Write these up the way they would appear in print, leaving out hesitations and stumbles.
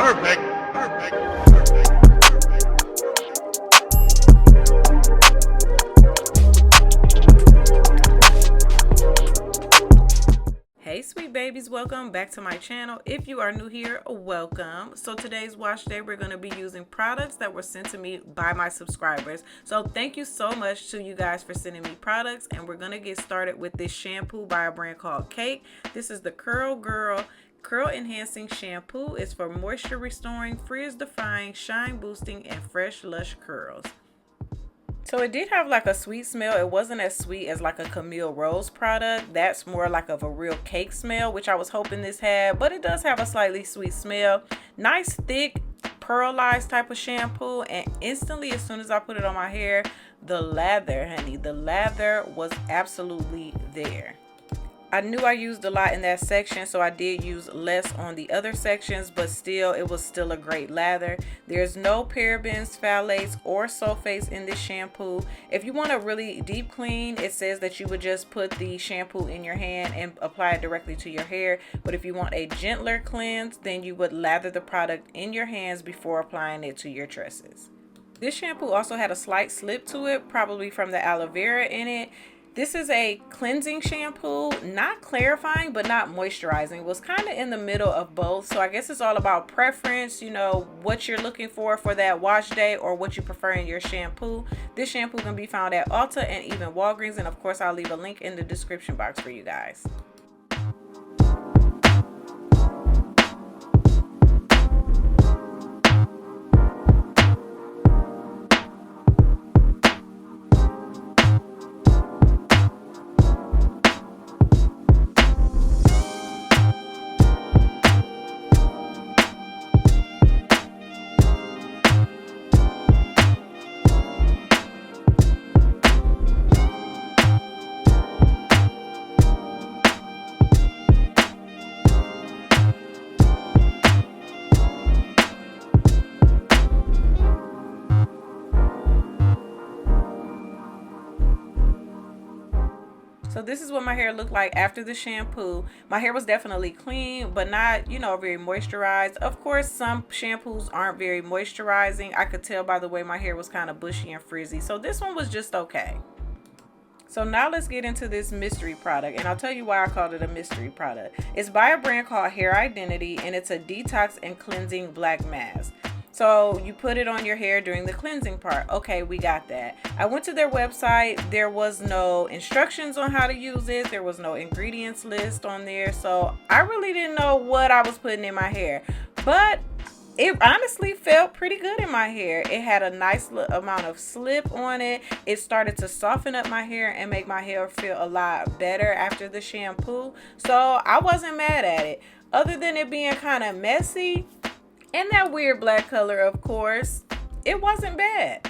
Perfect. Perfect. Hey sweet babies, welcome back to my channel. If you are new here, welcome. So today's wash day, we're going to be using products that were sent to me by my subscribers. So thank you so much to you guys for sending me products, and we're going to get started with this shampoo by a brand called Cake. This is the Curl Girl Curl Enhancing Shampoo. It's for moisture restoring, frizz defying, shine boosting, and fresh lush curls. So it did have like a sweet smell. It wasn't as sweet as like a Camille Rose product. That's more like of a real cake smell, which I was hoping this had, but it does have a slightly sweet smell. Nice, thick, pearlized type of shampoo. And instantly, as soon as I put it on my hair, the lather, honey, the lather was absolutely there. I knew I used a lot in that section, so I did use less on the other sections, but still, it was still a great lather. There's no parabens, phthalates, or sulfates in this shampoo. If you want a really deep clean, it says that you would just put the shampoo in your hand and apply it directly to your hair. But if you want a gentler cleanse, then you would lather the product in your hands before applying it to your tresses. This shampoo also had a slight slip to it, probably from the aloe vera in it. This is a cleansing shampoo, not clarifying, but not moisturizing. It was kind of in the middle of both. So I guess it's all about preference, you know, what you're looking for that wash day or what you prefer in your shampoo. This shampoo can be found at Ulta and even Walgreens. And of course, I'll leave a link in the description box for you guys. So this is what my hair looked like after the shampoo. My hair was definitely clean, but not, you know, very moisturized. Of course, some shampoos aren't very moisturizing. I could tell by the way my hair was kind of bushy and frizzy. So this one was just okay. So now let's get into this mystery product, and I'll tell you why I called it a mystery product. It's by a brand called Hair Identity, and it's a detox and cleansing black mask. So you put it on your hair during the cleansing part. Okay, we got that. I went to their website. There was no instructions on how to use it. There was no ingredients list on there. So I really didn't know what I was putting in my hair. But it honestly felt pretty good in my hair. It had a nice amount of slip on it. It started to soften up my hair and make my hair feel a lot better after the shampoo. So I wasn't mad at it. Other than it being kind of messy and that weird black color, of course, it wasn't bad.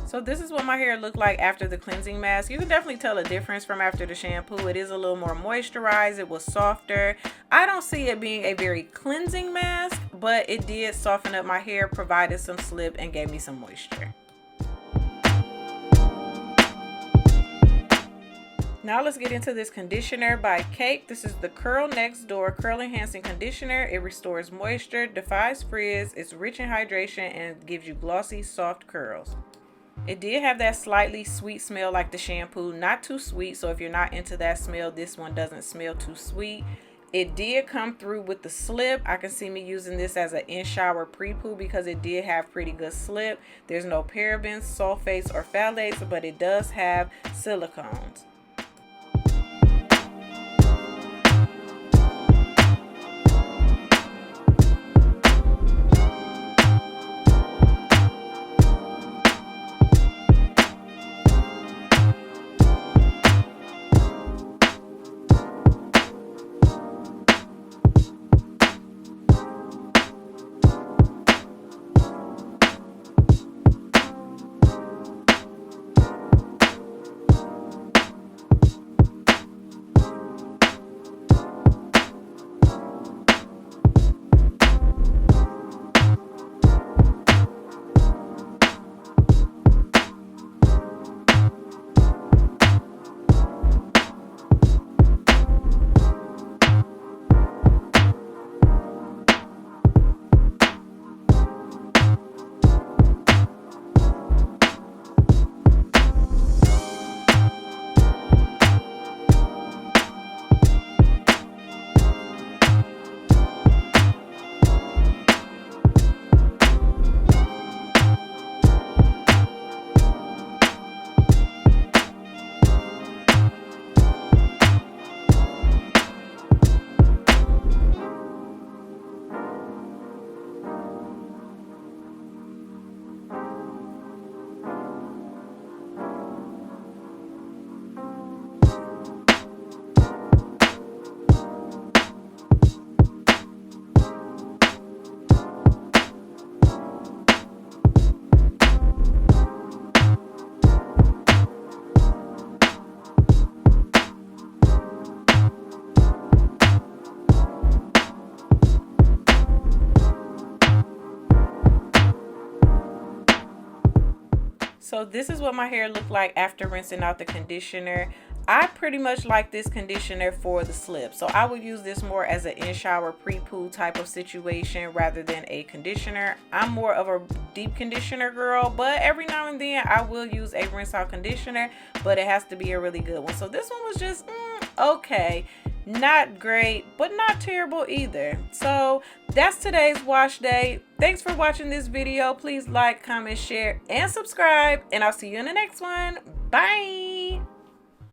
So this is what my hair looked like after the cleansing mask. You can definitely tell a difference from after the shampoo. It is a little more moisturized. It was softer. I don't see it being a very cleansing mask, but it did soften up my hair, provided some slip, and gave me some moisture. Now let's get into this conditioner by Cake. This is the Curl Next Door Curl Enhancing Conditioner. It restores moisture, defies frizz, it's rich in hydration, and gives you glossy, soft curls. It did have that slightly sweet smell like the shampoo, not too sweet, so if you're not into that smell, this one doesn't smell too sweet. It did come through with the slip. I can see me using this as an in-shower pre-poo because it did have pretty good slip. There's no parabens, sulfates, or phthalates, but it does have silicones. So this is what my hair looked like after rinsing out the conditioner. I pretty much like this conditioner for the slip. So I would use this more as an in-shower pre-poo type of situation rather than a conditioner. I'm more of a deep conditioner girl, but every now and then I will use a rinse out conditioner, but it has to be a really good one. So this one was just okay. Not great, but not terrible either. So that's today's wash day. Thanks for watching this video. Please like, comment, share, and subscribe. And I'll see you in the next one. Bye.